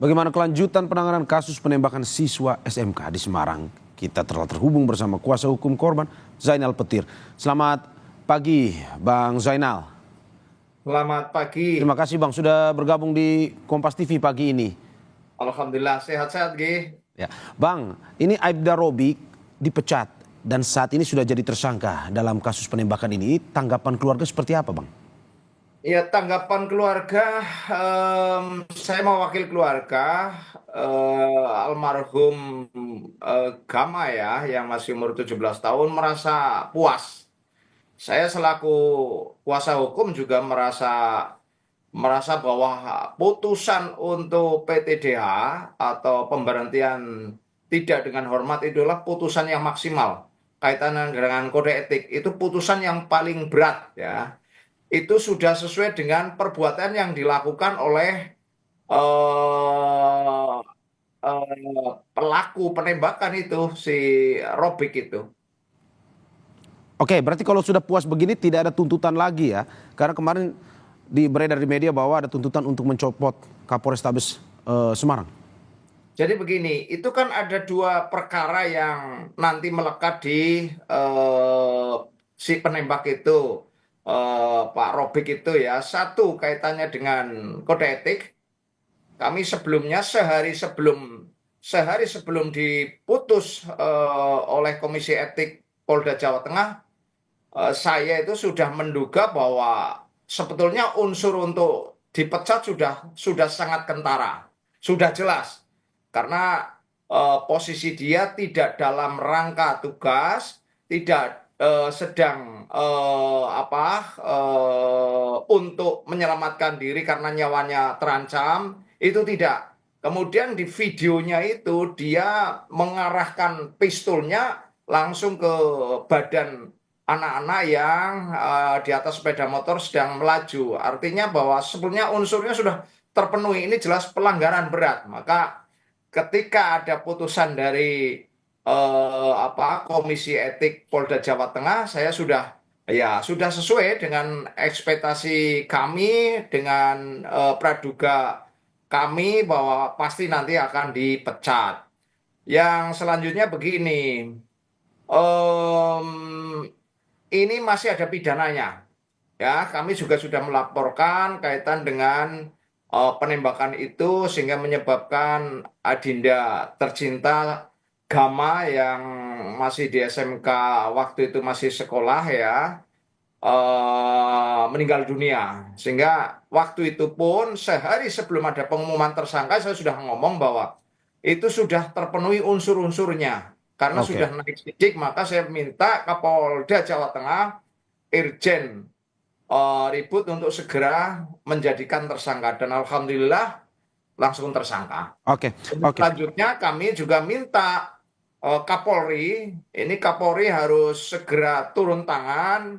Bagaimana kelanjutan penanganan kasus penembakan siswa SMK di Semarang? Kita telah terhubung bersama kuasa hukum korban, Zainal Petir. Selamat pagi, Bang Zainal. Selamat pagi. Terima kasih Bang sudah bergabung di Kompas TV pagi ini. Alhamdulillah sehat-sehat, Gi. Ya, Bang, ini Aibda Robik dipecat dan saat ini sudah jadi tersangka dalam kasus penembakan ini. Tanggapan keluarga seperti apa, Bang? Ya, tanggapan keluarga, saya mewakil keluarga almarhum Gama ya, yang masih umur 17 tahun merasa puas. Saya selaku kuasa hukum juga merasa bahwa putusan untuk PTDH atau pemberhentian tidak dengan hormat itulah putusan yang maksimal. Kaitan dengan kode etik itu putusan yang paling berat ya. Itu sudah sesuai dengan perbuatan yang dilakukan oleh eh, pelaku penembakan itu si Robik itu. Oke, berarti kalau sudah puas begini tidak ada tuntutan lagi ya? Karena kemarin beredar di media bahwa ada tuntutan untuk mencopot Kapolrestabes Semarang. Jadi begini, itu kan ada dua perkara yang nanti melekat di si penembak itu, Pak Robik itu ya. Satu kaitannya dengan kode etik. Kami sebelumnya sehari sebelum diputus oleh Komisi Etik Polda Jawa Tengah, saya itu sudah menduga bahwa sebetulnya unsur untuk dipecat sudah sangat kentara, sudah jelas karena posisi dia tidak dalam rangka tugas, tidak sedang untuk menyelamatkan diri karena nyawanya terancam, itu tidak. Kemudian di videonya itu dia mengarahkan pistolnya langsung ke badan anak-anak yang di atas sepeda motor sedang melaju. Artinya bahwa sebetulnya unsurnya sudah terpenuhi. Ini jelas pelanggaran berat. Maka ketika ada putusan dari Komisi Etik Polda Jawa Tengah, saya sudah sesuai dengan ekspektasi kami, dengan praduga kami bahwa pasti nanti akan dipecat. Yang selanjutnya begini, em, ini masih ada pidananya. Ya, kami juga sudah melaporkan kaitan dengan penembakan itu sehingga menyebabkan Adinda tercinta Gama yang masih di SMK waktu itu masih sekolah ya, meninggal dunia. Sehingga waktu itu pun sehari sebelum ada pengumuman tersangka saya sudah ngomong bahwa itu sudah terpenuhi unsur-unsurnya. Karena Oke. sudah naik sidik, maka saya minta Kapolda Jawa Tengah, Irjen Ribut untuk segera menjadikan tersangka. Dan alhamdulillah langsung tersangka. Oke, oke. Selanjutnya kami juga minta Kapolri, ini Kapolri harus segera turun tangan,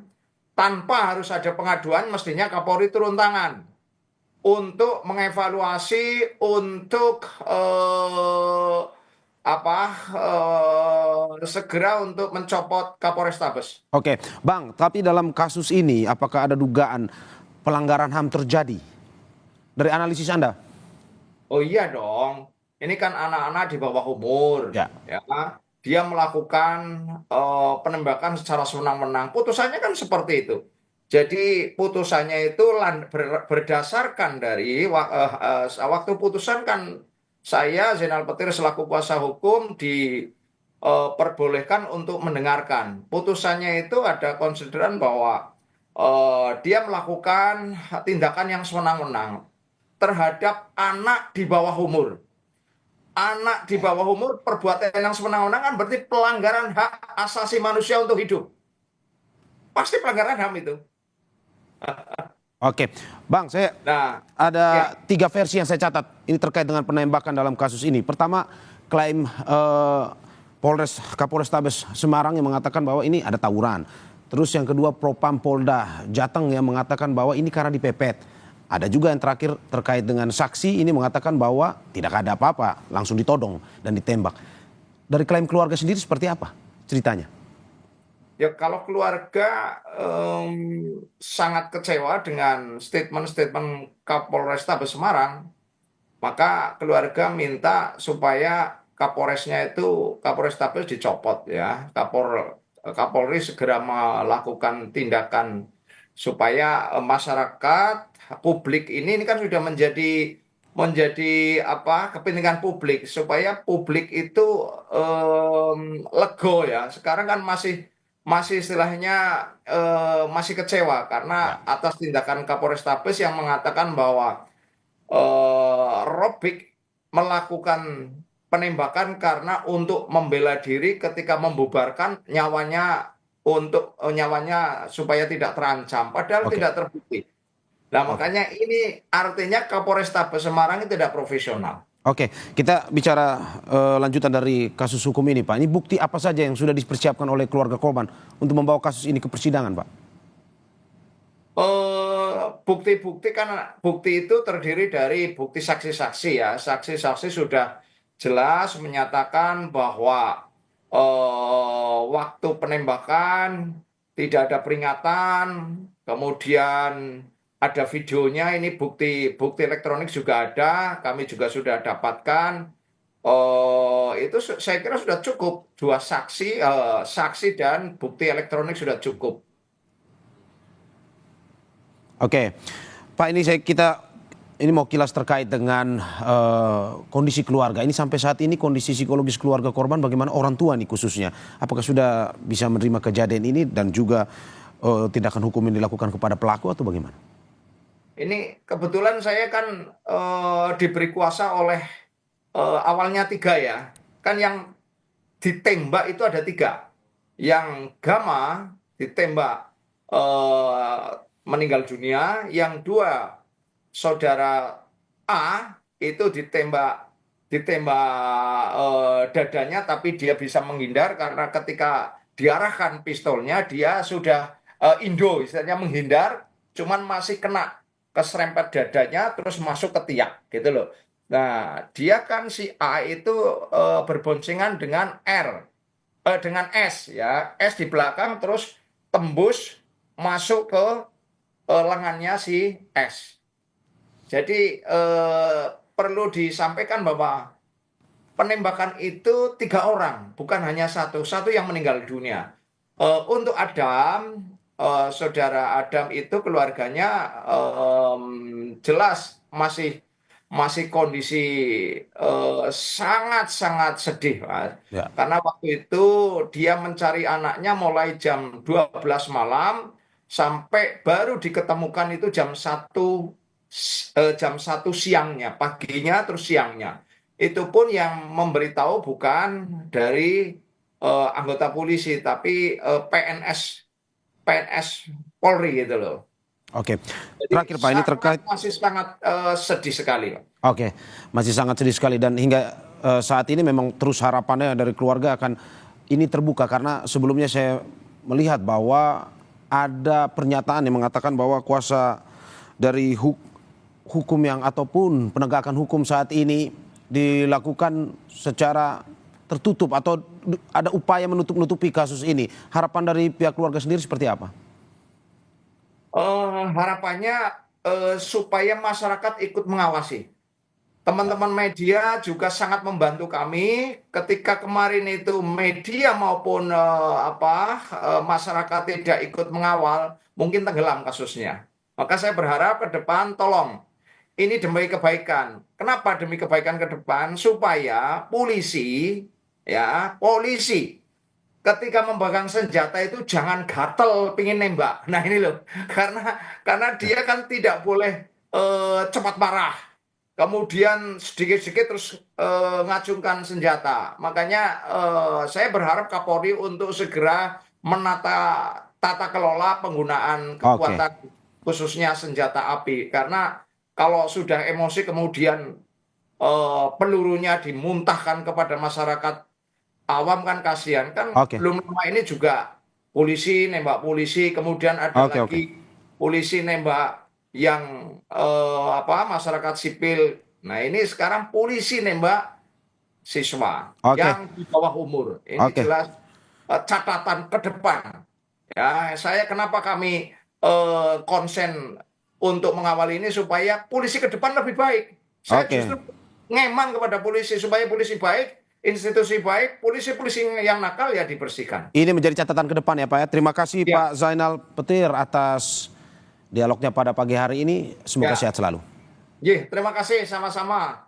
tanpa harus ada pengaduan, mestinya Kapolri turun tangan untuk mengevaluasi, untuk segera untuk mencopot Kapolrestabes. Oke, Bang, tapi dalam kasus ini apakah ada dugaan pelanggaran HAM terjadi? Dari analisis Anda? Oh iya dong, ini kan anak-anak di bawah umur, Ya. ya. Dia melakukan penembakan secara sewenang-wenang. Putusannya kan seperti itu. Jadi putusannya itu berdasarkan dari waktu putusan kan saya Zainal Petir selaku kuasa hukum diperbolehkan untuk mendengarkan. Putusannya itu ada konsideran bahwa dia melakukan tindakan yang sewenang-wenang terhadap anak di bawah umur. Anak di bawah umur perbuatan yang sewenang-wenang kan berarti pelanggaran hak asasi manusia untuk hidup. Pasti pelanggaran HAM itu. Oke, Bang, saya Nah, ada ya, 3 versi yang saya catat. Ini terkait dengan penembakan dalam kasus ini. Pertama, klaim Kapolrestabes Semarang yang mengatakan bahwa ini ada tawuran. Terus yang kedua, Propam Polda Jateng yang mengatakan bahwa ini karena dipepet. Ada juga yang terakhir terkait dengan saksi ini mengatakan bahwa tidak ada apa-apa, langsung ditodong dan ditembak. Dari klaim keluarga sendiri seperti apa ceritanya? ya kalau keluarga sangat kecewa dengan statement-statement Kapolrestabes Semarang maka keluarga minta supaya Kapolresnya itu Kapolrestabes dicopot ya. Kapolri segera melakukan tindakan supaya masyarakat publik ini kan sudah menjadi apa kepentingan publik supaya publik itu lego ya. Sekarang kan masih masih istilahnya masih kecewa karena Ya. atas tindakan Kapolrestabes yang mengatakan bahwa Robiq melakukan penembakan karena untuk membela diri ketika membubarkan nyawanya untuk nyawanya supaya tidak terancam, padahal Oke, tidak terbukti. Nah, oke. makanya ini artinya Kapolrestabes Semarang itu tidak profesional. Oke, kita bicara lanjutan dari kasus hukum ini, Pak. Ini bukti apa saja yang sudah dipersiapkan oleh keluarga korban untuk membawa kasus ini ke persidangan, Pak? Bukti-bukti kan bukti itu terdiri dari bukti saksi-saksi ya. Saksi-saksi sudah jelas menyatakan bahwa waktu penembakan tidak ada peringatan, kemudian ada videonya, ini bukti elektronik juga ada, kami juga sudah dapatkan. Itu saya kira sudah cukup, dua saksi, saksi dan bukti elektronik sudah cukup. Oke, Pak, ini mau kilas terkait dengan kondisi keluarga. Ini sampai saat ini kondisi psikologis keluarga korban bagaimana, orang tua nih khususnya? Apakah sudah bisa menerima kejadian ini dan juga tindakan hukum yang dilakukan kepada pelaku atau bagaimana? Ini kebetulan saya kan diberi kuasa oleh awalnya tiga ya. Kan yang ditembak itu ada tiga. Yang Gama ditembak eh, meninggal dunia. Yang dua saudara A itu ditembak dadanya, tapi dia bisa menghindar karena ketika diarahkan pistolnya dia sudah indo, istilahnya menghindar, cuman masih kena keserempet dadanya terus masuk ke tiang gitu loh. Nah, dia kan si A itu berboncengan dengan dengan S ya, S di belakang terus tembus masuk ke lengannya si S. Jadi perlu disampaikan bahwa penembakan itu tiga orang, bukan hanya satu, satu yang meninggal dunia. Untuk Adam, saudara Adam itu keluarganya jelas masih masih kondisi sangat-sangat sedih, Mas. Ya. Karena waktu itu dia mencari anaknya mulai jam 12 malam sampai baru diketemukan itu jam satu siangnya, paginya terus siangnya. Itu pun yang memberitahu bukan dari anggota polisi, tapi PNS Polri gitu loh. Oke, Jadi terakhir Pak, ini terkait. masih sangat sedih sekali, Pak. Oke, masih sangat sedih sekali dan hingga saat ini memang terus harapannya dari keluarga akan ini terbuka, karena sebelumnya saya melihat bahwa ada pernyataan yang mengatakan bahwa kuasa dari hukum yang ataupun penegakan hukum saat ini dilakukan secara tertutup atau ada upaya menutup-nutupi kasus ini. Harapan dari pihak keluarga sendiri seperti apa? Harapannya supaya masyarakat ikut mengawasi. Ya. Teman-teman media juga sangat membantu kami ketika kemarin itu media maupun masyarakat tidak ikut mengawal, mungkin tenggelam kasusnya. Maka saya berharap ke depan tolong ini demi kebaikan. Kenapa demi kebaikan ke depan? Supaya polisi ketika memegang senjata itu jangan gatel pingin nembak. Nah ini loh, karena Ya. dia kan tidak boleh cepat marah, kemudian sedikit-sedikit terus ngacungkan senjata. Makanya saya berharap Kapolri untuk segera menata tata kelola penggunaan Oke, kekuatan khususnya senjata api. Karena kalau sudah emosi kemudian pelurunya dimuntahkan kepada masyarakat awam kan kasihan. Kan oke, belum lama ini juga polisi nembak polisi, kemudian ada oke, oke, lagi polisi nembak yang masyarakat sipil. Nah, ini sekarang polisi nembak siswa oke, yang di bawah umur. Ini oke, jelas catatan ke depan. Ya, saya kenapa kami konsen untuk mengawal ini supaya polisi ke depan lebih baik. Saya Oke. justru ngeman kepada polisi supaya polisi baik, institusi baik, polisi-polisi yang nakal ya dibersihkan. Ini menjadi catatan ke depan ya Pak ya. Terima kasih Ya, Pak Zainal Petir atas dialognya pada pagi hari ini. Semoga ya. sehat selalu. Terima kasih sama-sama.